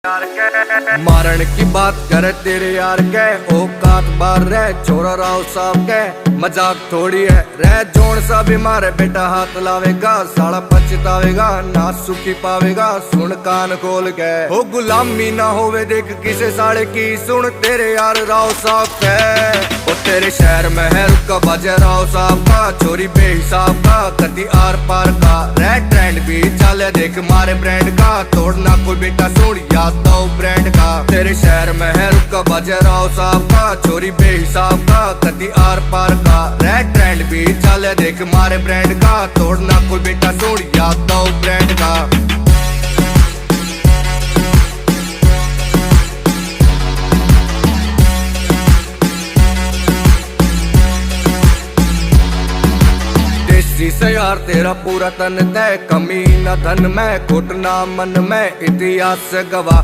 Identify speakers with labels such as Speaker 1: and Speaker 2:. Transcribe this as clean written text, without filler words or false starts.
Speaker 1: मारण की बात करे तेरे यार के औकात बार रह छोरा राव साहब के मजाक थोड़ी है रह जोन सा भी मारे बेटा हाथ लावेगा साला पछतावेगा ना सुखी पावेगा सुन कान खोल के हो गुलामी ना होवे देख किसे साले की सुन तेरे यार राव साहब के ओ तेरे शहर में है रुका बाजा राव साहब का चोरी बेहिसाब का कति आर पार का रह ट्रेंड भी चले देख मारे ब्रांड का तोड़ना कोई बेटा सुन याद दो ब्रांड का तेरे शहर में है रुका बाजा राव साहब का चोरी बेहिसाब का कति आर पार का रह ट्रेंड भी चले देख मारे ब्रांड का तोड़ना कोई बेटा सुन याद दो ब्रांड का। से यार तेरा पूरा तन तय कमी न धन में घुटना मन में इतिहास से गवाह